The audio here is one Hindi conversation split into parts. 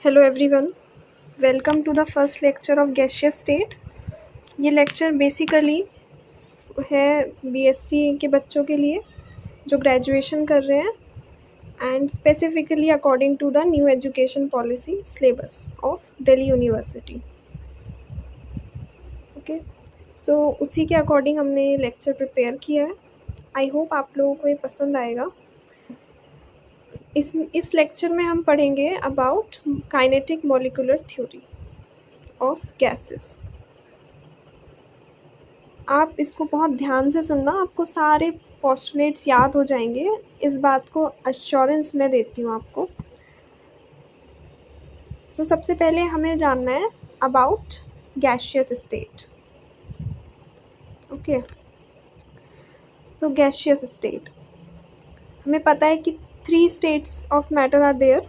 Hello everyone, welcome to the first lecture of gaseous state. ये लेक्चर बेसिकली है बीएससी के बच्चों के लिए जो ग्रेजुएशन कर रहे हैं and specifically according to the new education policy syllabus of Delhi university. Okay, so उसी के अकॉर्डिंग हमने लेक्चर प्रिपेयर किया है। आई होप आप लोगों को ये पसंद आएगा। इस लेक्चर में हम पढ़ेंगे about kinetic molecular theory of gases. आप इसको बहुत ध्यान से सुनना, आपको सारे पोस्टुलेट्स याद हो जाएंगे। इस बात को अश्योरेंस मैं देती हूँ आपको। सबसे पहले हमें जानना है about gaseous state. Okay, gaseous state हमें पता है कि 3 states of matter are there,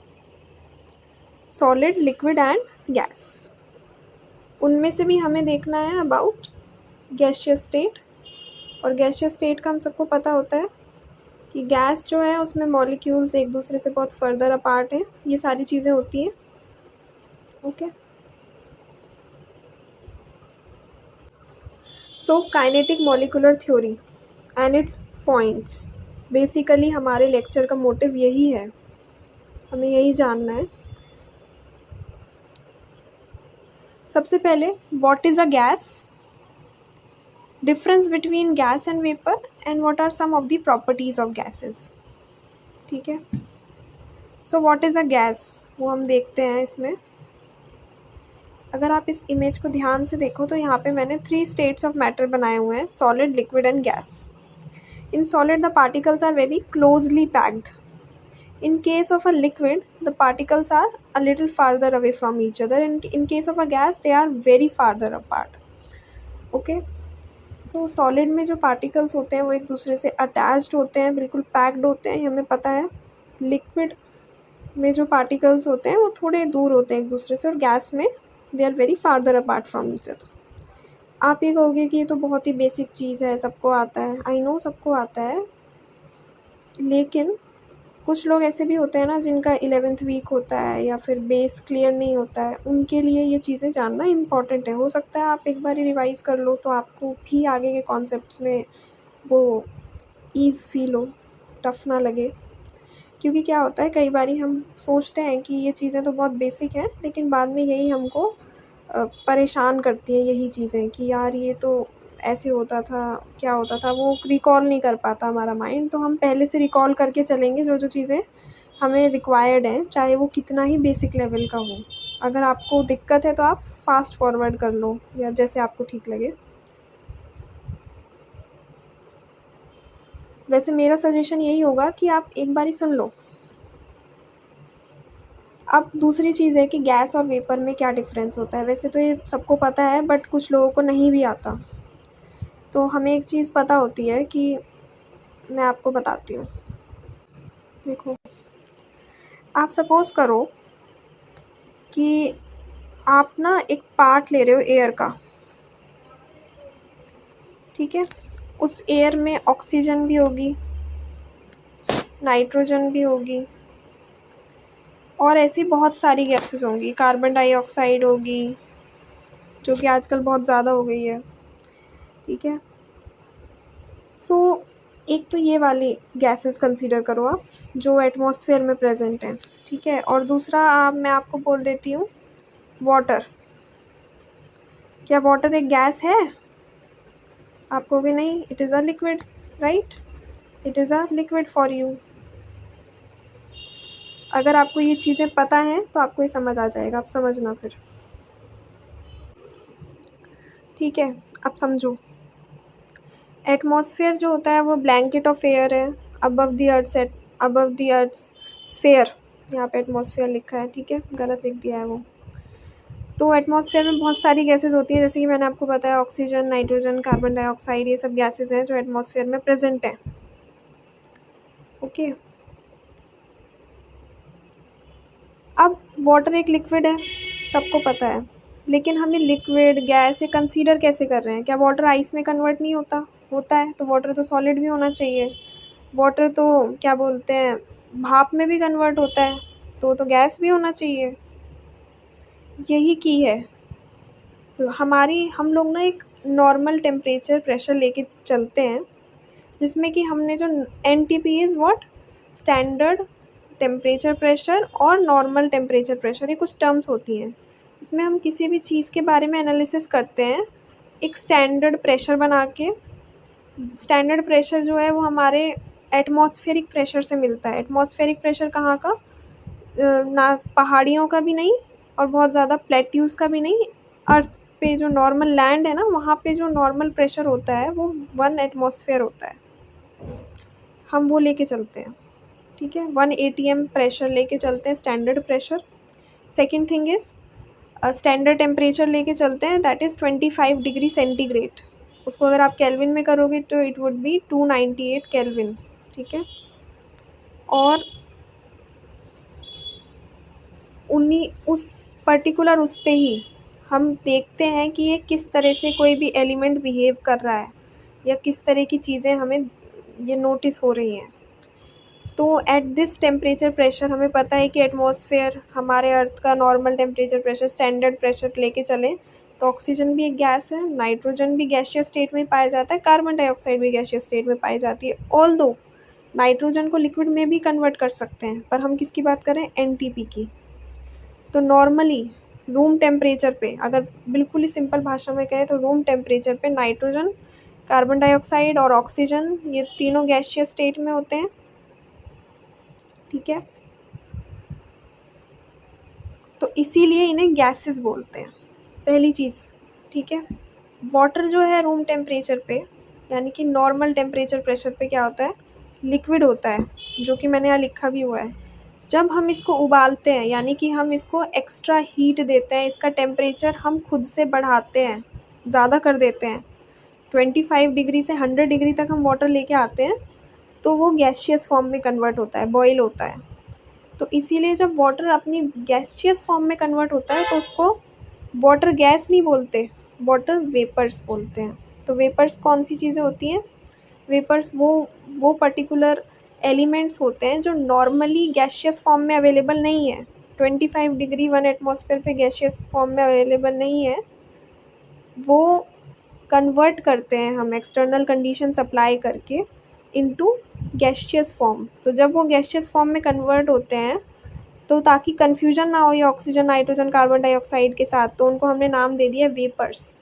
solid, liquid and gas. उनमें से भी हमें देखना है अबाउट गैसियस स्टेट। और गैसियस स्टेट का हम सबको पता होता है कि गैस जो है उसमें मॉलिक्यूल्स एक दूसरे से बहुत फर्दर अपार्ट हैं। ये सारी चीज़ें होती हैं। Okay, kinetic molecular theory and its points. Basically हमारे लेक्चर का मोटिव यही है, हमें यही जानना है। सबसे पहले, what is a gas, difference between gas and vapour and what are some of the properties of gases. ठीक है, व्हाट इज़ अ गैस वो हम देखते हैं इसमें। अगर आप इस इमेज को ध्यान से देखो तो यहाँ पे मैंने 3 स्टेट्स ऑफ मैटर बनाए हुए हैं, solid, liquid and gas. In solid, the particles are very closely packed. In case of a liquid, the particles are a little farther away from each other. In case of a gas, they are very farther apart. Okay? Solid में जो particles होते हैं वो एक दूसरे से attached होते हैं, बिल्कुल packed होते हैं, ये हमें पता है। Liquid में जो particles होते हैं वो थोड़े दूर होते हैं एक दूसरे से, और gas में they are very farther apart from each other. आप ये कहोगे कि ये तो बहुत ही बेसिक चीज़ है, सबको आता है। आई नो सबको आता है, लेकिन कुछ लोग ऐसे भी होते हैं ना जिनका 11th वीक होता है या फिर बेस क्लियर नहीं होता है, उनके लिए ये चीज़ें जानना इम्पॉर्टेंट है। हो सकता है आप एक बार रिवाइज़ कर लो तो आपको भी आगे के कॉन्सेप्ट्स में वो ईज़ फील हो, टफ ना लगे। क्योंकि क्या होता है, कई बार हम सोचते हैं कि ये चीज़ें तो बहुत बेसिक हैं, लेकिन बाद में यही हमको परेशान करती हैं यही चीज़ें कि यार ये तो ऐसे होता था, क्या होता था, वो रिकॉल नहीं कर पाता हमारा माइंड। तो हम पहले से रिकॉल करके चलेंगे जो चीज़ें हमें रिक्वायर्ड हैं, चाहे वो कितना ही बेसिक लेवल का हो। अगर आपको दिक्कत है तो आप फास्ट फॉरवर्ड कर लो या जैसे आपको ठीक लगे। वैसे मेरा सजेशन यही होगा कि आप एक बार ही सुन लो। अब दूसरी चीज़ है कि गैस और वेपर में क्या डिफरेंस होता है। वैसे तो ये सबको पता है, बट कुछ लोगों को नहीं भी आता। तो हमें एक चीज़ पता होती है कि मैं आपको बताती हूँ। देखो, आप सपोज़ करो कि आप ना एक पार्ट ले रहे हो एयर का, ठीक है। उस एयर में ऑक्सीजन भी होगी, नाइट्रोजन भी होगी, और ऐसी बहुत सारी गैसेस होंगी। कार्बन डाइऑक्साइड होगी, जो कि आजकल बहुत ज़्यादा हो गई है, ठीक है। एक तो ये वाली गैसेस कंसीडर करो आप, जो एटमॉस्फेयर में प्रेजेंट हैं, ठीक है। और दूसरा मैं आपको बोल देती हूँ वाटर। क्या वाटर एक गैस है? आप कहोगे नहीं, it is a liquid, right, it is a liquid for you. अगर आपको ये चीज़ें पता हैं तो आपको ये समझ आ जाएगा, आप समझना फिर, ठीक है। अब समझो, एटमॉस्फेयर जो होता है वो ब्लैंकेट ऑफ एयर है अबव द अर्थ स्फेयर। यहाँ पे एटमॉस्फेयर लिखा है, ठीक है, गलत लिख दिया है वो। तो एटमॉस्फेयर में बहुत सारी गैसेस होती हैं, जैसे कि मैंने आपको बताया, ऑक्सीजन, नाइट्रोजन, कार्बन डाइऑक्साइड, ये सब गैसेस हैं जो एटमॉस्फेयर में प्रेजेंट हैं। ओके, अब वाटर एक लिक्विड है, सबको पता है, लेकिन हमें लिक्विड, गैस ये कंसीडर कैसे कर रहे हैं? क्या वाटर आइस में कन्वर्ट नहीं होता? होता है। तो वाटर तो सॉलिड भी होना चाहिए। वाटर तो क्या बोलते हैं, भाप में भी कन्वर्ट होता है, तो गैस भी होना चाहिए। यही की है। हम लोग ना एक नॉर्मल टेम्परेचर प्रेशर लेके चलते हैं, जिसमें कि हमने जो NTP is what, standard temperature pressure और नॉर्मल टेम्परेचर प्रेशर, ये कुछ टर्म्स होती हैं। इसमें हम किसी भी चीज़ के बारे में एनालिसिस करते हैं एक स्टैंडर्ड प्रेशर बना के। स्टैंडर्ड प्रेशर जो है वो हमारे एटमॉस्फेरिक प्रेशर से मिलता है। एटमॉस्फेरिक प्रेशर कहाँ का? ना पहाड़ियों का भी नहीं और बहुत ज़्यादा प्लेट्यूज़ का भी नहीं। अर्थ पे जो नॉर्मल लैंड है ना, वहाँ पे जो नॉर्मल प्रेशर होता है वो 1 एटमॉस्फेयर होता है। हम वो लेके चलते हैं, ठीक है? 1 एटीएम प्रेशर लेके चलते हैं, standard pressure. Second thing is standard temperature लेके चलते हैं, दैट इज़ 25 डिग्री सेंटीग्रेड। उसको अगर आप केल्विन में करोगे तो इट वुड बी 298 केल्विन, ठीक है? और उन्हीं उस पर्टिकुलर उस पे ही हम देखते हैं कि ये किस तरह से कोई भी एलिमेंट बिहेव कर रहा है या किस तरह की चीज़ें हमें ये नोटिस हो रही हैं। तो एट दिस टेम्परेचर प्रेशर हमें पता है कि एटमॉस्फेयर हमारे अर्थ का normal temperature pressure, standard pressure लेके चलें तो ऑक्सीजन भी एक गैस है, नाइट्रोजन भी गैसियस स्टेट में पाया जाता है, कार्बन डाइऑक्साइड भी गैसियस स्टेट में पाई जाती है। ऑल्दो नाइट्रोजन को लिक्विड में भी कन्वर्ट कर सकते हैं, पर हम किसकी बात करें? एनटीपी की। तो नॉर्मली रूम टेम्परेचर पे, अगर बिल्कुल ही सिंपल भाषा में कहें तो रूम टेम्परेचर पे नाइट्रोजन, कार्बन डाइऑक्साइड और ऑक्सीजन ये तीनों गैसियस स्टेट में होते हैं, ठीक है? तो इसीलिए इन्हें गैसेस बोलते हैं, पहली चीज़, ठीक है? वाटर जो है रूम टेम्परेचर पे, यानी कि नॉर्मल टेम्परेचर प्रेशर पे क्या होता है? लिक्विड होता है, जो कि मैंने यहाँ लिखा भी हुआ है। जब हम इसको उबालते हैं, यानी कि हम इसको एक्स्ट्रा हीट देते हैं, इसका टेम्परेचर हम खुद से बढ़ाते हैं, ज़्यादा कर देते हैं, 25 डिग्री से 100 डिग्री तक हम वाटर लेके आते हैं, तो वो गैसियस फॉर्म में कन्वर्ट होता है, बॉयल होता है। तो इसीलिए जब वाटर अपनी गैसियस फॉर्म में कन्वर्ट होता है तो उसको वाटर गैस नहीं बोलते, वाटर वेपर्स बोलते हैं। तो वेपर्स कौन सी चीज़ें होती हैं? वेपर्स वो पर्टिकुलर एलिमेंट्स होते हैं जो नॉर्मली गैसियस फॉर्म में अवेलेबल नहीं है। 25 डिग्री 1 एटमॉस्फेयर पे गैसियस फॉर्म में अवेलेबल नहीं है, वो कन्वर्ट करते हैं हम एक्सटर्नल कंडीशंस अप्लाई करके इनटू गैसियस फॉर्म। तो जब वो गैसियस फॉर्म में कन्वर्ट होते हैं, तो ताकि कन्फ्यूजन ना हो ये ऑक्सीजन, नाइट्रोजन, कार्बन डाइऑक्साइड के साथ, तो उनको हमने नाम दे दिया वेपर्स,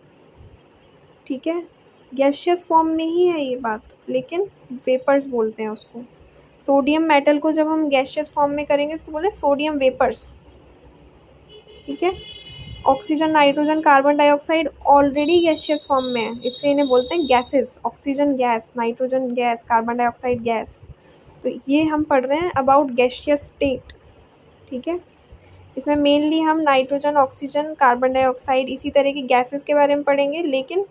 ठीक है? गैसियस फॉर्म में ही है ये बात, लेकिन वेपर्स बोलते हैं उसको। सोडियम मेटल को जब हम गैसियस फॉर्म में करेंगे इसको बोले सोडियम वेपर्स, ठीक है? Oxygen, nitrogen, carbon dioxide already gaseous form में है, इसलिए इन्हें बोलते हैं gases. Oxygen gas, nitrogen gas, carbon dioxide gas. तो ये हम पढ़ रहे हैं अबाउट गैसियस स्टेट, ठीक है? इसमें मेनली हम नाइट्रोजन, ऑक्सीजन, कार्बन डाइऑक्साइड इसी तरह की गैसेस के बारे में पढ़ेंगे, लेकिन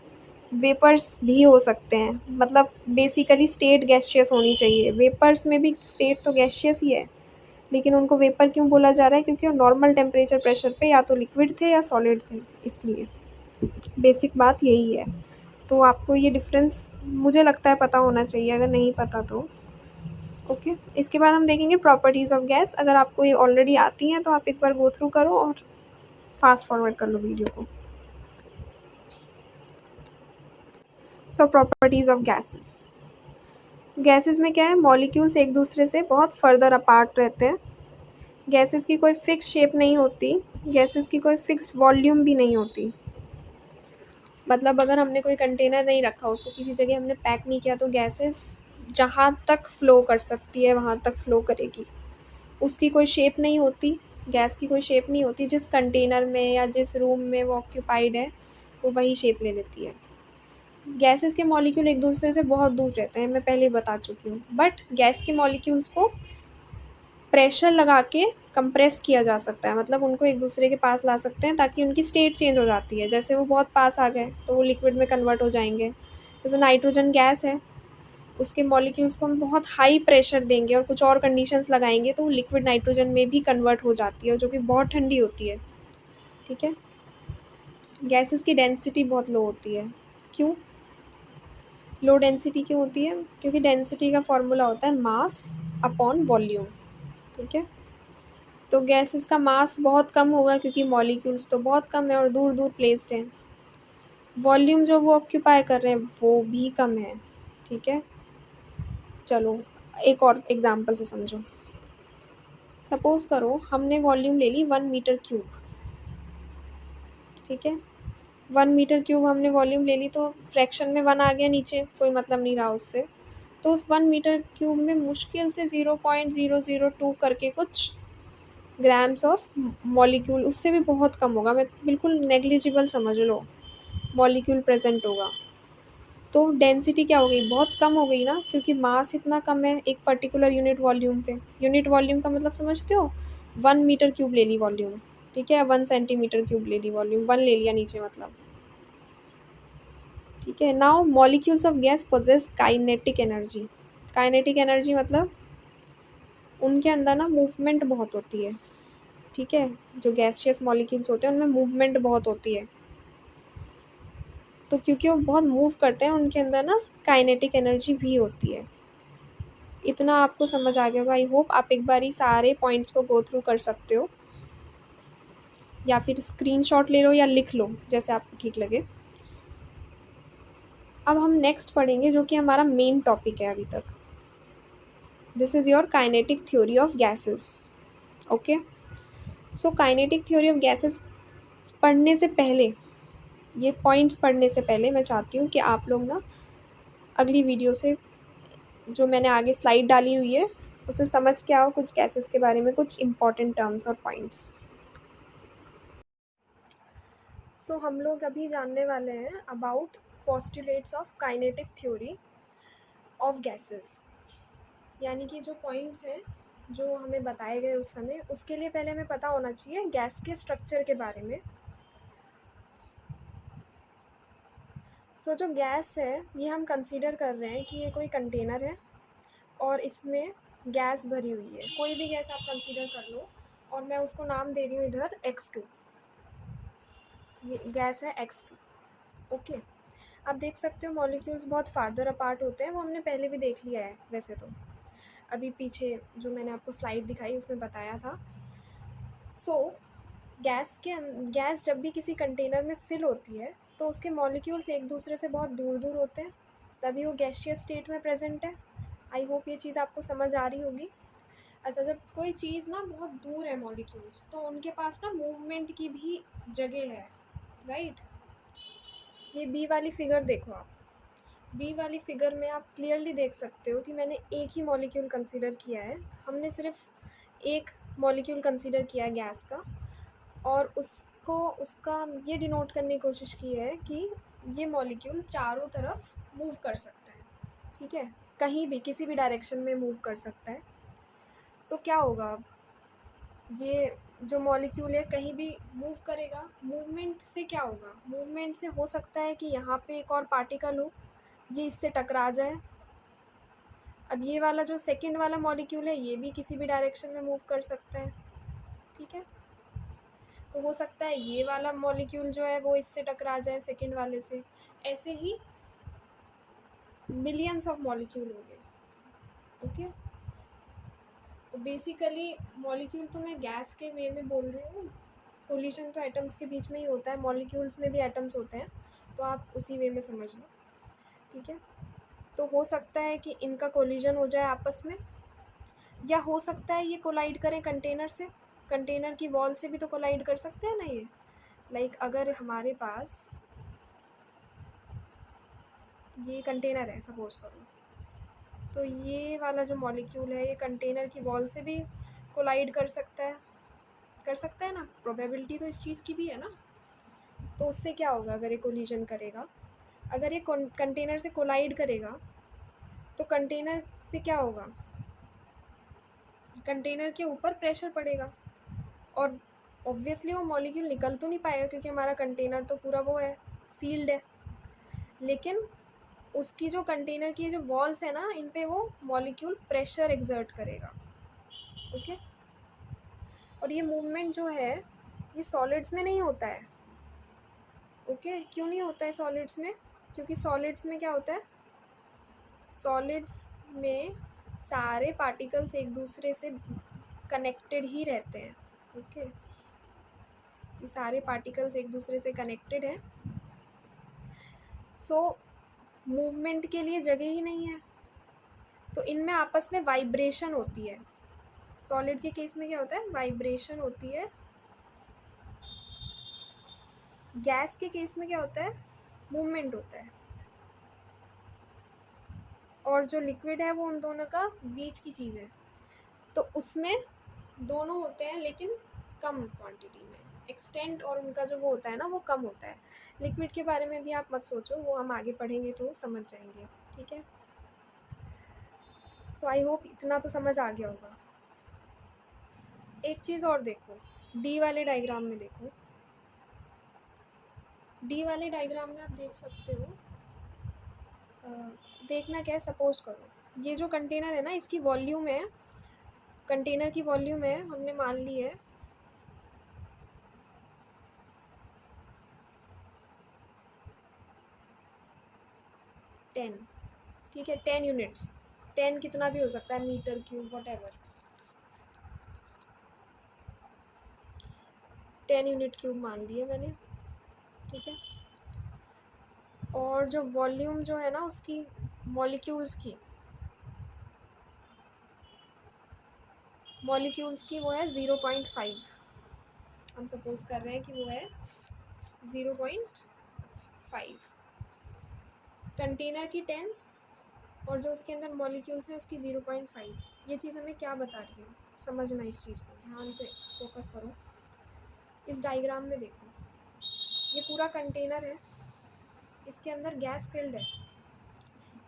वेपर्स भी हो सकते हैं। मतलब बेसिकली स्टेट गैसियस होनी चाहिए, वेपर्स में भी स्टेट तो गैसियस ही है, लेकिन उनको वेपर क्यों बोला जा रहा है? क्योंकि वो नॉर्मल टेम्परेचर प्रेशर पे या तो लिक्विड थे या सॉलिड थे, इसलिए बेसिक बात यही है। तो आपको ये डिफरेंस मुझे लगता है पता होना चाहिए, अगर नहीं पता तो ओके। इसके बाद हम देखेंगे प्रॉपर्टीज़ ऑफ गैस। अगर आपको ये ऑलरेडी आती हैं तो आप एक बार गो थ्रू करो और फास्ट फॉरवर्ड कर लो वीडियो को। सो प्रॉपर्टीज़ ऑफ गैसेस। गैसेस में क्या है? मॉलिक्यूल्स एक दूसरे से बहुत फर्दर अपार्ट रहते हैं। गैसेस की कोई फिक्स शेप नहीं होती, गैसेस की कोई फिक्स वॉल्यूम भी नहीं होती। मतलब अगर हमने कोई कंटेनर नहीं रखा, उसको किसी जगह हमने पैक नहीं किया, तो गैसेस जहाँ तक फ़्लो कर सकती है वहाँ तक फ़्लो करेगी। उसकी कोई शेप नहीं होती, गैस की कोई शेप नहीं होती। जिस कंटेनर में या जिस रूम में वो ऑक्यूपाइड है वो वही शेप ले लेती है। गैसेस के मॉलिक्यूल एक दूसरे से बहुत दूर रहते हैं, मैं पहले बता चुकी हूँ, बट गैस के मॉलिक्यूल्स को प्रेशर लगा के कंप्रेस किया जा सकता है। मतलब उनको एक दूसरे के पास ला सकते हैं ताकि उनकी स्टेट चेंज हो जाती है। जैसे वो बहुत पास आ गए तो वो लिक्विड में कन्वर्ट हो जाएंगे। जैसे नाइट्रोजन गैस है, उसके मॉलिक्यूल्स को हम बहुत हाई प्रेशर देंगे और कुछ और कंडीशंस लगाएंगे तो वो लिक्विड नाइट्रोजन में भी कन्वर्ट हो जाती है, जो कि बहुत ठंडी होती है, ठीक है? गैसेस की डेंसिटी बहुत लो होती है। क्यों लो डेंसिटी क्यों होती है? क्योंकि डेंसिटी का फॉर्मूला होता है मास अपॉन वॉल्यूम, ठीक है? तो गैसेस का मास बहुत कम होगा क्योंकि मॉलिक्यूल्स तो बहुत कम है और दूर-दूर प्लेस्ड हैं। वॉल्यूम जो वो ऑक्यूपाई कर रहे हैं वो भी कम है, ठीक है? चलो एक और एग्ज़ाम्पल से समझो। सपोज़ करो हमने वॉल्यूम ले ली 1 मीटर क्यूब, ठीक है? 1 मीटर क्यूब हमने वॉल्यूम ले ली तो फ्रैक्शन में 1 आ गया नीचे, कोई मतलब नहीं रहा उससे। तो उस 1 मीटर क्यूब में मुश्किल से 0.002 करके कुछ ग्राम्स ऑफ मॉलिक्यूल, उससे भी बहुत कम होगा, मैं बिल्कुल नेग्लिजिबल समझ लो, मॉलिक्यूल प्रेज़ेंट होगा। तो डेंसिटी क्या हो गई? बहुत कम हो गई ना, क्योंकि मास इतना कम है एक पर्टिकुलर यूनिट वॉल्यूम पे। यूनिट वॉल्यूम का मतलब समझते हो? 1 मीटर क्यूब ले ली वॉल्यूम, ठीक है? 1 सेंटीमीटर क्यूब ले ली वॉल्यूम, 1 ले लिया नीचे मतलब, ठीक है? Now molecules of gas possess kinetic energy. Kinetic energy मतलब उनके अंदर ना मूवमेंट बहुत होती है, ठीक है? जो गैसियस मॉलिक्यूल्स होते हैं उनमें मूवमेंट बहुत होती है। तो क्योंकि वो बहुत मूव करते हैं उनके अंदर ना काइनेटिक एनर्जी भी होती है। इतना आपको समझ आ गया होगा, आई होप। आप एक बारी सारे पॉइंट्स को गो थ्रू कर सकते हो, या फिर स्क्रीनशॉट ले लो या लिख लो, जैसे आपको ठीक लगे। अब हम नेक्स्ट पढ़ेंगे जो कि हमारा मेन टॉपिक है अभी तक। This is your kinetic theory of gases, okay? So kinetic theory of gases पढ़ने से पहले, ये पॉइंट्स पढ़ने से पहले मैं चाहती हूँ कि आप लोग ना अगली वीडियो से जो मैंने आगे स्लाइड डाली हुई है उसे समझ के आओ, कुछ गैसेस के बारे में कुछ इंपॉर्टेंट टर्म्स और पॉइंट्स। सो हम लोग अभी जानने वाले हैं about postulates of kinetic theory of gases, यानी कि जो पॉइंट्स हैं जो हमें बताए गए उस समय, उसके लिए पहले हमें पता होना चाहिए गैस के स्ट्रक्चर के बारे में। सो जो गैस है ये हम कंसीडर कर रहे हैं कि ये कोई कंटेनर है और इसमें गैस भरी हुई है। कोई भी गैस आप कंसीडर कर लो और मैं उसको नाम दे रही हूँ इधर X2। ये गैस है X2, ओके? आप देख सकते हो मॉलिक्यूल्स बहुत फार्दर अपार्ट होते हैं, वो हमने पहले भी देख लिया है वैसे तो, अभी पीछे जो मैंने आपको स्लाइड दिखाई उसमें बताया था। सो गैस जब भी किसी कंटेनर में फिल होती है तो उसके मॉलिक्यूल्स एक दूसरे से बहुत दूर दूर होते हैं, तभी वो गैसियस स्टेट में प्रेजेंट है। आई होप ये चीज़ आपको समझ आ रही होगी। अच्छा, जब कोई चीज़ ना बहुत दूर है मॉलिक्यूल्स, तो उनके पास ना मूवमेंट की भी जगह है, राइट? ये बी वाली फिगर देखो आप। बी वाली फिगर में आप क्लियरली देख सकते हो कि मैंने एक ही मॉलिक्यूल कंसीडर किया है। हमने सिर्फ एक मॉलिक्यूल कंसीडर किया है गैस का, और उसको उसका ये डिनोट करने की कोशिश की है कि ये मॉलिक्यूल चारों तरफ मूव कर सकता है, ठीक है? कहीं भी किसी भी डायरेक्शन में मूव कर सकता है। सो क्या होगा अब? ये जो मॉलिक्यूल है कहीं भी मूव करेगा, मूवमेंट से क्या होगा? मूवमेंट से हो सकता है कि यहाँ पे एक और पार्टिकल हो, ये इससे टकरा जाए। अब ये वाला जो सेकंड वाला मॉलिक्यूल है ये भी किसी भी डायरेक्शन में मूव कर सकता है, ठीक है? तो हो सकता है ये वाला मॉलिक्यूल जो है वो इससे टकरा जाए सेकंड वाले से। ऐसे ही मिलियंस ऑफ मॉलिक्यूल हो गए, ओके? तो बेसिकली मॉलिक्यूल तो मैं गैस के वे में बोल रही हूँ, कोलिजन तो एटम्स के बीच में ही होता है, मॉलिक्यूल्स में भी एटम्स होते हैं, तो आप उसी वे में समझना, ठीक है? तो हो सकता है कि इनका कोलिजन हो जाए आपस में, या हो सकता है ये कोलाइड करें कंटेनर से, कंटेनर की वॉल से भी तो कोलाइड कर सकते हैं ना ये। लाइक अगर हमारे पास ये कंटेनर है सपोज करो, तो ये वाला जो मॉलिक्यूल है ये कंटेनर की वॉल से भी कोलाइड कर सकता है ना, प्रोबेबिलिटी तो इस चीज़ की भी है ना। तो उससे क्या होगा अगर ये कोलिजन करेगा? अगर ये कंटेनर से कोलाइड करेगा तो कंटेनर पे क्या होगा? कंटेनर के ऊपर प्रेशर पड़ेगा और ऑब्वियसली वो मॉलिक्यूल निकल तो नहीं पाएगा क्योंकि हमारा कंटेनर तो पूरा वो है, सील्ड है। लेकिन उसकी जो कंटेनर की जो वॉल्स है ना, इन पे वो मॉलिक्यूल प्रेशर एक्सर्ट करेगा, ओके? और ये मूवमेंट जो है ये सॉलिड्स में नहीं होता है, ओके? क्यों नहीं होता है सॉलिड्स में? क्योंकि सॉलिड्स में क्या होता है? सॉलिड्स में सारे पार्टिकल्स एक दूसरे से कनेक्टेड ही रहते हैं। ओके, ये सारे पार्टिकल्स एक दूसरे से कनेक्टेड हैं। सो मूवमेंट के लिए जगह ही नहीं है, तो इनमें आपस में वाइब्रेशन होती है। सॉलिड के केस में क्या होता है, वाइब्रेशन होती है। गैस के केस में क्या होता है, मूवमेंट होता है। और जो लिक्विड है वो उन दोनों का बीच की चीज़ है, तो उसमें दोनों होते हैं लेकिन कम क्वांटिटी में। एक्सटेंट और उनका जो वो होता है ना, वो कम होता है। लिक्विड के बारे में भी आप मत सोचो, वो हम आगे पढ़ेंगे तो समझ जाएंगे। ठीक है, सो आई होप इतना तो समझ आ गया होगा। एक चीज़ और देखो, डी वाले डायग्राम में देखो। डी वाले डायग्राम में आप देख सकते हो, देखना क्या है, सपोज करो ये जो कंटेनर है ना, इसकी वॉल्यूम है, कंटेनर की वॉल्यूम है, हमने मान ली है 10। ठीक है, 10 यूनिट्स, 10 कितना भी हो सकता है, metre cube whatever, 10 unit cube मान लिए मैंने। ठीक है, और जो वॉल्यूम जो है ना उसकी, मॉलिक्यूल्स की वो है 0.5। हम सपोज कर रहे हैं कि वो है 0.5। कंटेनर की 10 और जो उसके अंदर मॉलिक्यूल्स है उसकी 0.5। ये चीज़ हमें क्या बता रही है, समझना इस चीज़ को ध्यान से, फोकस करो। इस डायग्राम में देखो, ये पूरा कंटेनर है, इसके अंदर गैस फिल्ड है।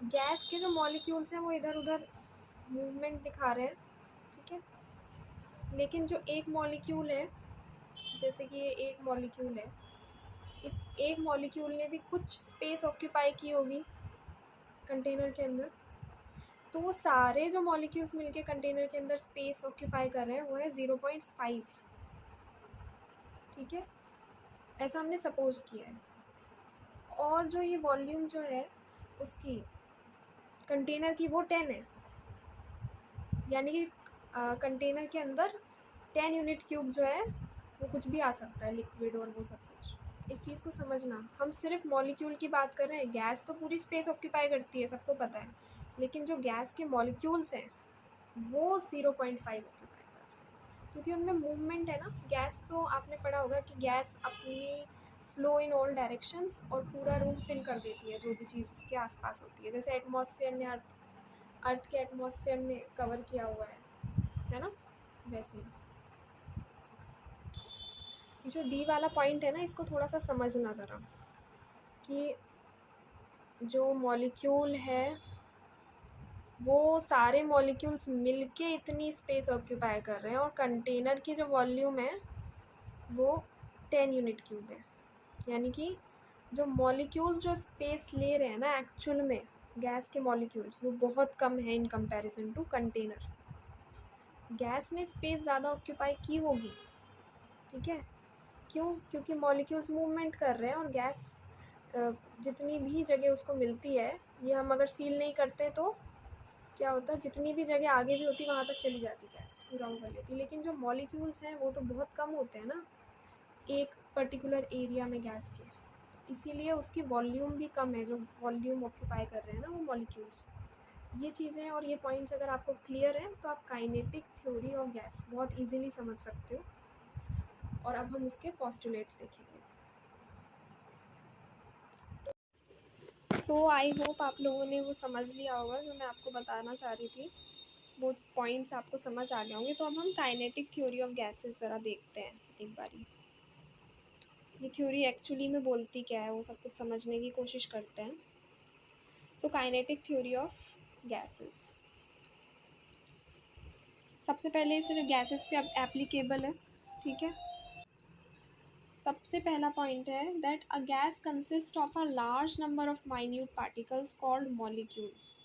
गैस के जो मॉलिक्यूल्स हैं वो इधर उधर मूवमेंट दिखा रहे हैं। ठीक है, लेकिन जो एक मॉलिक्यूल है, जैसे कि ये एक मॉलिक्यूल है, इस एक मॉलिक्यूल ने भी कुछ स्पेस ऑक्यूपाई की होगी कंटेनर के अंदर, तो वो सारे जो मॉलिक्यूल्स मिलके कंटेनर के अंदर स्पेस ऑक्यूपाई कर रहे हैं वो है 0.5। ठीक है, ऐसा हमने सपोज किया है। और जो ये वॉल्यूम जो है उसकी, कंटेनर की, वो 10 है, यानी कि कंटेनर के अंदर 10 यूनिट क्यूब जो है वो कुछ भी आ सकता है, लिक्विड और वो सब कुछ। इस चीज़ को समझना, हम सिर्फ मॉलिक्यूल की बात कर रहे हैं। गैस तो पूरी स्पेस ऑक्यूपाई करती है, सबको पता है, लेकिन जो गैस के मॉलिक्यूल्स हैं वो 0.5 ऑक्यूपाई कर रहे हैं, क्योंकि उनमें मूवमेंट है ना। गैस तो आपने पढ़ा होगा कि गैस अपनी फ्लो इन ऑल डायरेक्शंस और पूरा रूम फिल कर देती है जो भी चीज़ उसके आसपास होती है, जैसे एटमॉस्फेयर ने अर्थ के एटमॉस्फेयर ने कवर किया हुआ है ना, वैसे ही। ये जो डी वाला पॉइंट है ना, इसको थोड़ा सा समझना ज़रा, कि जो मॉलिक्यूल है वो सारे मॉलिक्यूल्स मिलके इतनी स्पेस ऑक्यूपाई कर रहे हैं, और कंटेनर की जो वॉल्यूम है वो 10 यूनिट क्यूब है। यानी कि जो मॉलिक्यूल्स जो स्पेस ले रहे हैं ना एक्चुअल में, गैस के मॉलिक्यूल्स, वो बहुत कम है in comparison to container. Gas ने स्पेस ज़्यादा ऑक्यूपाई की होगी। ठीक है, क्यों, क्योंकि मॉलिक्यूल्स मूवमेंट कर रहे हैं, और गैस जितनी भी जगह उसको मिलती है, ये हम अगर सील नहीं करते तो क्या होता है, जितनी भी जगह आगे भी होती वहाँ तक चली जाती गैस, पूरा वो कर लेती। लेकिन जो मॉलिक्यूल्स हैं वो तो बहुत कम होते हैं ना एक पर्टिकुलर एरिया में गैस के, तो इसीलिए उसकी वॉल्यूम भी कम है, जो वॉल्यूम ऑक्यूपाई कर रहे हैं ना वो मॉलिक्यूल्स। ये चीज़ें और ये पॉइंट्स अगर आपको क्लियर हैं तो आप काइनेटिक थ्योरी ऑफ गैस बहुत इजीली समझ सकते हो। और अब हम उसके पोस्टुलेट्स देखेंगे। सो आई होप आप लोगों ने वो समझ लिया होगा जो मैं आपको बताना चाह रही थी, वो पॉइंट्स आपको समझ आ गए होंगे। तो अब हम काइनेटिक थ्योरी ऑफ गैसेस ज़रा देखते हैं एक बारी। ये थ्योरी एक्चुअली में बोलती क्या है वो सब कुछ समझने की कोशिश करते हैं। So kinetic theory of gases, सबसे पहले सिर्फ गैसेस पे एप्लीकेबल है। ठीक है, सबसे पहला पॉइंट है that a gas consist of a large number of minute particles called molecules.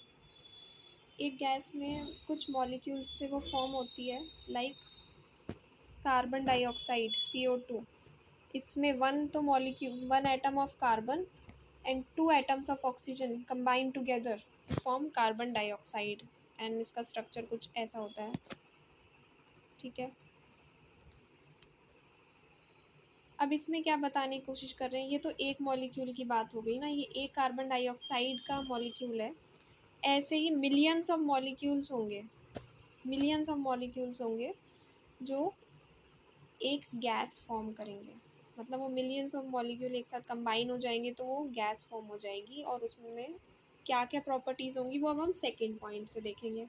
एक गैस में कुछ मॉलिक्यूल्स से वो फॉर्म होती है, लाइक कार्बन डाइऑक्साइड CO2। इसमें one atom of carbon and 2 atoms of oxygen combine together form carbon dioxide, and इसका स्ट्रक्चर कुछ ऐसा होता है। ठीक है। अब इसमें क्या बताने की कोशिश कर रहे हैं, ये तो एक मॉलिक्यूल की बात हो गई ना, ये एक कार्बन डाइऑक्साइड का मॉलिक्यूल है। ऐसे ही मिलियंस ऑफ मॉलिक्यूल्स होंगे, मिलियंस ऑफ मॉलिक्यूल्स होंगे जो एक गैस फॉर्म करेंगे। मतलब वो मिलियंस ऑफ मॉलिक्यूल एक साथ कंबाइन हो जाएंगे तो वो गैस फॉर्म हो जाएगी, और उसमें क्या क्या प्रॉपर्टीज़ होंगी वो अब हम सेकेंड पॉइंट से देखेंगे।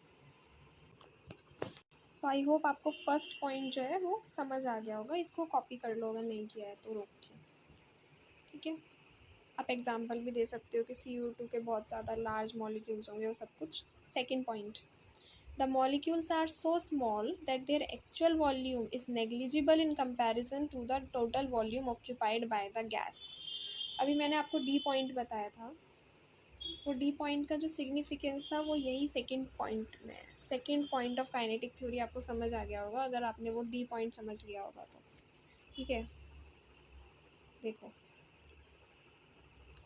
सो आई होप आपको फर्स्ट पॉइंट जो है वो समझ आ गया होगा। इसको कॉपी कर लो अगर नहीं किया है तो रोक के, ठीक है। आप एग्जाम्पल भी दे सकते हो कि CO2 के बहुत ज़्यादा लार्ज मॉलिक्यूल्स होंगे, वो सब कुछ। Second point, the molecules are so small that their actual volume is negligible in comparison to the total volume occupied by the gas। अभी मैंने आपको डी पॉइंट बताया था, वो डी पॉइंट का जो सिग्निफिकेंस था वो यही सेकंड पॉइंट में है। Second point of kinetic theory आपको समझ आ गया होगा अगर आपने वो डी पॉइंट समझ लिया होगा तो, ठीक है। देखो,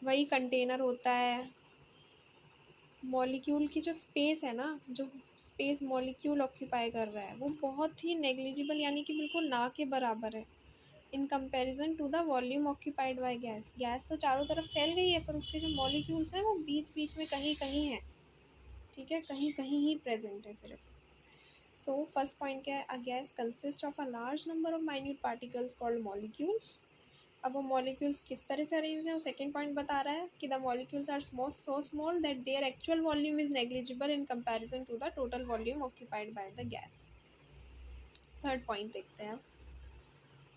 वही कंटेनर होता है, मॉलिक्यूल की जो स्पेस है ना, जो स्पेस मॉलिक्यूल ऑक्यूपाई कर रहा है वो बहुत ही नेग्लिजिबल यानी कि बिल्कुल ना के बराबर है in comparison to the volume occupied by gas. Gas तो चारों तरफ फैल गई है पर उसके जो मॉलिक्यूल्स हैं वो बीच बीच में कहीं कहीं हैं, ठीक है, कहीं कहीं ही प्रेजेंट है सिर्फ। सो फर्स्ट पॉइंट क्या है, अ gas consist of a large number of minute particles called molecules. अब वो मॉलिक्यूल्स किस तरह से अरेंज है वो सेकंड पॉइंट बता रहा है कि the molecules are so small that their actual volume is negligible in comparison to the total volume occupied by the gas. Third point देखते हैं।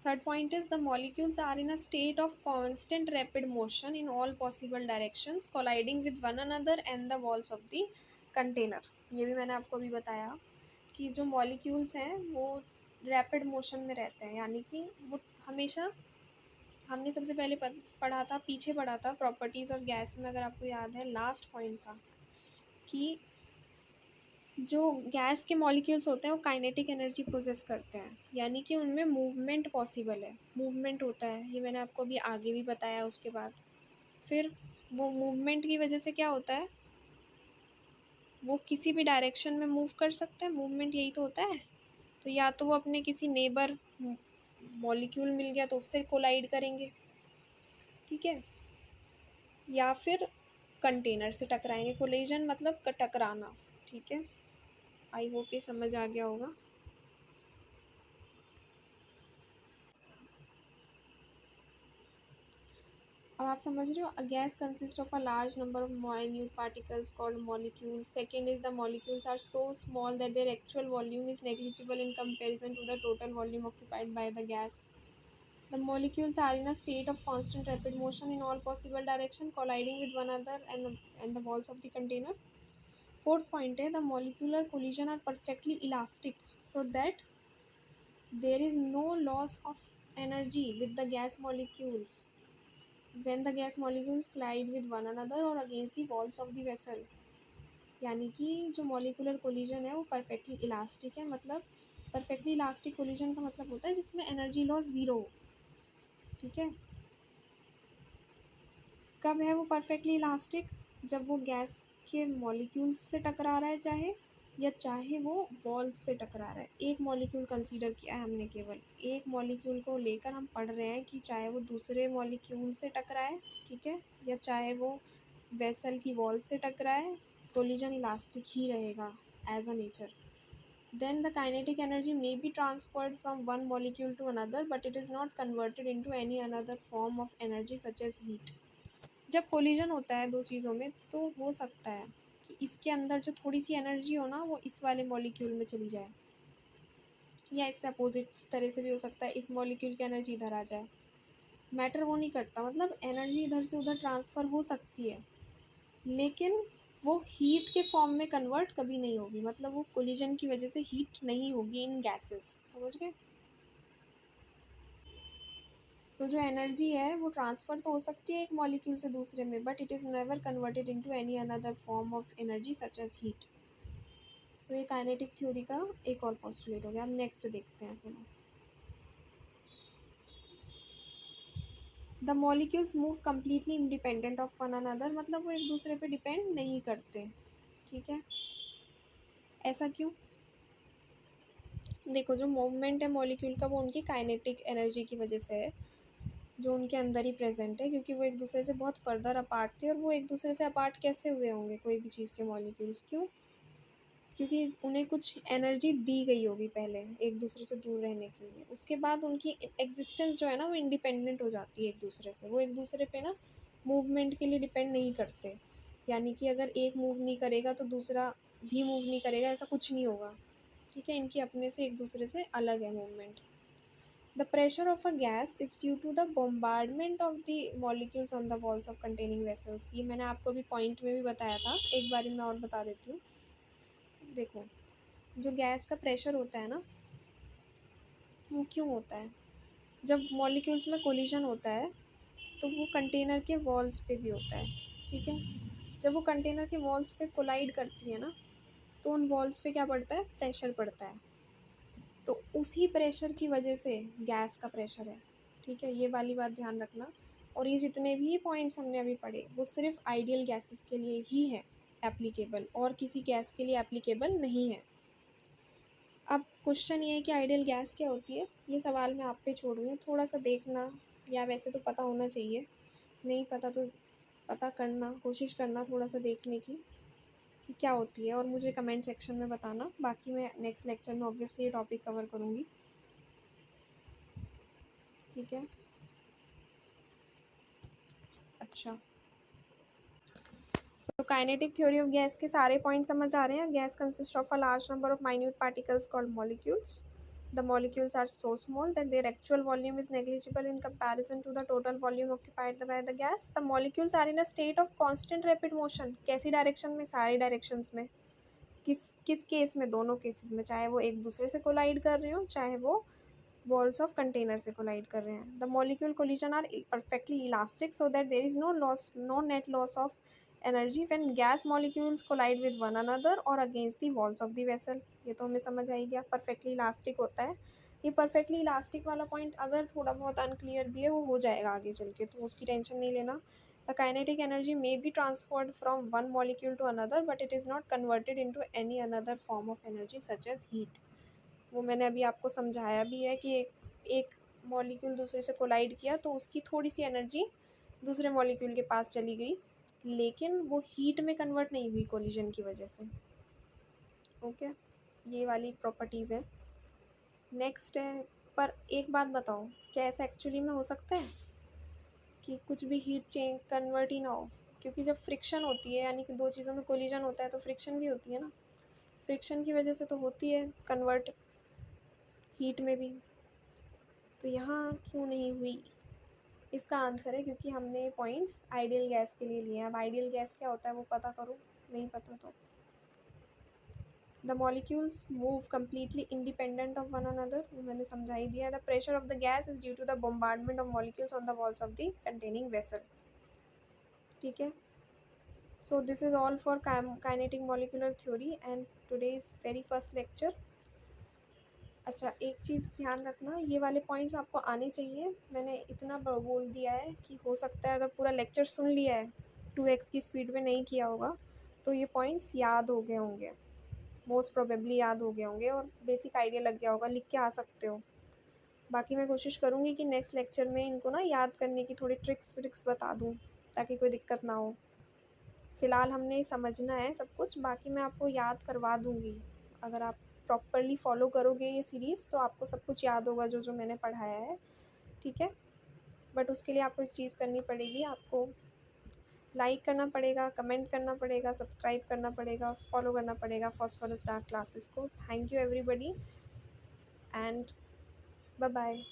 Third point is the molecules are in a state of constant rapid motion in all possible directions, colliding with one another and the walls of the container। ये भी मैंने आपको अभी बताया कि जो मॉलिक्यूल्स हैं वो रैपिड मोशन में रहते हैं, यानी कि वो हमेशा, हमने सबसे पहले पढ़ा था, पीछे पढ़ा था प्रॉपर्टीज़ ऑफ गैस में, अगर आपको याद है लास्ट पॉइंट था कि जो गैस के मॉलिक्यूल्स होते हैं वो काइनेटिक एनर्जी प्रोसेस करते हैं, यानी कि उनमें मूवमेंट पॉसिबल है, मूवमेंट होता है। ये मैंने आपको अभी आगे भी बताया। उसके बाद फिर वो मूवमेंट की वजह से क्या होता है, वो किसी भी डायरेक्शन में मूव कर सकते हैं, मूवमेंट यही तो होता है। तो या तो वो अपने किसी नेबर मॉलिक्यूल मिल गया तो उससे कोलाइड करेंगे, ठीक है, या फिर कंटेनर से टकराएंगे। कोलिजन मतलब टकराना, ठीक है। आई होप ये समझ आ गया होगा। अब आप समझ रहे हो, a gas consist of a large number of minute particles called molecule. Second is the molecules are so small that their actual volume is negligible in comparison to the total volume occupied by the gas. The molecules are in a state of constant rapid motion in all possible direction, colliding with one other and the walls of the container. Fourth point है, the molecular collision are perfectly elastic so that there is no loss of energy with the gas molecules when the gas molecules collide with one another or against the walls of the vessel। यानी कि जो मॉलिकुलर कोलिजन है वो परफेक्टली इलास्टिक है। मतलब परफेक्टली इलास्टिक कोलिजन का मतलब होता है जिसमें एनर्जी लॉस ज़ीरो हो, ठीक है। कब है वो परफेक्टली इलास्टिक, जब वो गैस के मॉलिक्यूल्स से टकरा रहा है चाहे वो वॉल्स से टकरा रहा है। एक मॉलिक्यूल कंसीडर किया है हमने, केवल एक मॉलिक्यूल को लेकर हम पढ़ रहे हैं कि चाहे वो दूसरे मॉलिक्यूल से टकराए, ठीक है, या चाहे वो वेसल की वॉल से टकराए, कोलिजन इलास्टिक ही रहेगा as a nature. Then the kinetic energy may be transferred from one molecule to another, but it is not converted into any another form of energy such as heat। जब कोलिजन होता है दो चीज़ों में तो हो सकता है कि इसके अंदर जो थोड़ी सी एनर्जी हो ना वो इस वाले मॉलिक्यूल में चली जाए, या इससे अपोजिट तरह से भी हो सकता है, इस मॉलिक्यूल की एनर्जी इधर आ जाए। मैटर वो नहीं करता, मतलब एनर्जी इधर से उधर ट्रांसफ़र हो सकती है लेकिन वो हीट के फॉर्म में कन्वर्ट कभी नहीं होगी। मतलब वो कोलिजन की वजह से हीट नहीं होगी इन गैसेस, समझ गए। सो जो एनर्जी है वो ट्रांसफ़र तो हो सकती है एक मॉलिक्यूल से दूसरे में, but it is never converted into any another form of energy such as heat. So ये काइनेटिक थ्योरी का एक और पोस्टुलेट हो गया। अब नेक्स्ट देखते हैं, सुनो। The molecules move completely independent of one another, मतलब वो एक दूसरे पे डिपेंड नहीं करते, ठीक है। ऐसा क्यों? देखो जो मूवमेंट है मॉलिक्यूल का वो उनकी काइनेटिक एनर्जी की वजह से है, जो उनके अंदर ही प्रेजेंट है, क्योंकि वो एक दूसरे से बहुत फर्दर अपार्ट थे। और वो एक दूसरे से अपार्ट कैसे हुए होंगे कोई भी चीज़ के मॉलिक्यूल्स, क्यों? क्योंकि उन्हें कुछ एनर्जी दी गई होगी पहले एक दूसरे से दूर रहने के लिए। उसके बाद उनकी एग्जिस्टेंस जो है ना वो इंडिपेंडेंट हो जाती है एक दूसरे से। वो एक दूसरे पे ना मूवमेंट के लिए डिपेंड नहीं करते। यानी कि अगर एक मूव नहीं करेगा तो दूसरा भी मूव नहीं करेगा, ऐसा कुछ नहीं होगा। ठीक है, इनकी अपने से एक दूसरे से अलग है movement. The pressure of a gas is due to the bombardment of the molecules on the walls of containing vessels. ये मैंने आपको अभी पॉइंट में भी बताया था, एक बारी मैं और बता देती हूँ। देखो, जो गैस का प्रेशर होता है ना वो क्यों होता है? जब मॉलिक्यूल्स में कोलिजन होता है तो वो कंटेनर के वॉल्स पे भी होता है। ठीक है, जब वो कंटेनर के वॉल्स पे कोलाइड करती है ना तो उन वॉल्स पे क्या पड़ता है? प्रेशर पड़ता है। तो उसी प्रेशर की वजह से गैस का प्रेशर है। ठीक है, ये वाली बात ध्यान रखना। और ये जितने भी पॉइंट्स हमने अभी पढ़े वो सिर्फ आइडियल गैसेस के लिए ही है एप्लीकेबल, और किसी गैस के लिए एप्लीकेबल नहीं है। अब क्वेश्चन ये है कि आइडियल गैस क्या होती है, ये सवाल मैं आप पे छोड़ रही हूँ, थोड़ा सा देखना, या वैसे तो पता होना चाहिए, नहीं पता तो पता करना, कोशिश करना थोड़ा सा देखने की कि क्या होती है, और मुझे कमेंट सेक्शन में बताना। बाकी मैं नेक्स्ट लेक्चर में ऑब्वियसली ये टॉपिक कवर करूँगी। ठीक है, अच्छा। So kinetic theory of gas के सारे पॉइंट समझ आ रहे हैं। Gas consist of a large number of minute particles called molecules. The molecules are so small that their actual volume is negligible in comparison to the total volume occupied by the gas. The molecules are in a state of constant rapid motion. कैसी डायरेक्शन में? सारी डायरेक्शंस में। किस किस केस में? दोनों केसेस में, चाहे वो एक दूसरे से कोलाइड कर रहे हो चाहे वो वॉल्स ऑफ कंटेनर से कोलाइड कर रहे हैं। The molecule collision are perfectly elastic so that there is no loss, no net loss of energy when gas molecules collide with one another और against the walls of the vessel. ये तो हमें समझ आई गया, परफेक्टली इलास्टिक होता है। ये परफेक्टली इलास्टिक वाला पॉइंट अगर थोड़ा बहुत अनक्लियर भी है वो हो जाएगा आगे चल के, तो उसकी टेंशन नहीं लेना। The kinetic energy may be transferred from one molecule to another but it is not converted into any another form of energy such as heat. वो मैंने अभी आपको समझाया भी है कि एक मॉलिक्यूल दूसरे से कोलाइड किया तो उसकी थोड़ी सी एनर्जी दूसरे मॉलिक्यूल के पास चली गई, लेकिन वो हीट में कन्वर्ट नहीं हुई कोलिजन की वजह से। ओके, ये वाली प्रॉपर्टीज़ है। नेक्स्ट है, पर एक बात बताओ, क्या ऐसा एक्चुअली में हो सकता है कि कुछ भी हीट चेंज कन्वर्ट ही ना हो? क्योंकि जब फ्रिक्शन होती है, यानी कि दो चीज़ों में कोलिजन होता है, तो फ्रिक्शन भी होती है ना। फ्रिक्शन की वजह से तो होती है कन्वर्ट हीट में भी, तो यहाँ क्यों नहीं हुई? इसका आंसर है क्योंकि हमने पॉइंट्स आइडियल गैस के लिए लिए हैं। अब आइडियल गैस क्या होता है वो पता करो, नहीं पता तो। The molecules move completely independent of one another, मैंने समझा ही दिया। The pressure of the gas is due to the bombardment of molecules on the walls of the containing vessel. ठीक है, so this is all for kinetic molecular theory and today's very first lecture. अच्छा, एक चीज़ ध्यान रखना, ये वाले पॉइंट्स आपको आने चाहिए। मैंने इतना बोल दिया है कि हो सकता है अगर पूरा लेक्चर सुन लिया है 2x की स्पीड में नहीं किया होगा तो ये पॉइंट्स याद हो गए होंगे, मोस्ट प्रोबेबली याद हो गए होंगे, और बेसिक आइडिया लग गया होगा, लिख के आ सकते हो। बाकी मैं कोशिश करूँगी कि नेक्स्ट लेक्चर में इनको ना याद करने की थोड़ी ट्रिक्स व्रिक्स बता दूँ ताकि कोई दिक्कत ना हो। फ़िलहाल हमने समझना है सब कुछ, बाकी मैं आपको याद करवा दूँगी। अगर आप प्रॉपरली फॉलो करोगे ये सीरीज़ तो आपको सब कुछ याद होगा जो जो मैंने पढ़ाया है। ठीक है, बट उसके लिए आपको एक चीज़ करनी पड़ेगी, आपको लाइक करना पड़ेगा, कमेंट करना पड़ेगा, सब्सक्राइब करना पड़ेगा, फॉलो करना पड़ेगा फॉस्फोरस डार्क क्लासेस को। Thank you everybody and bye bye.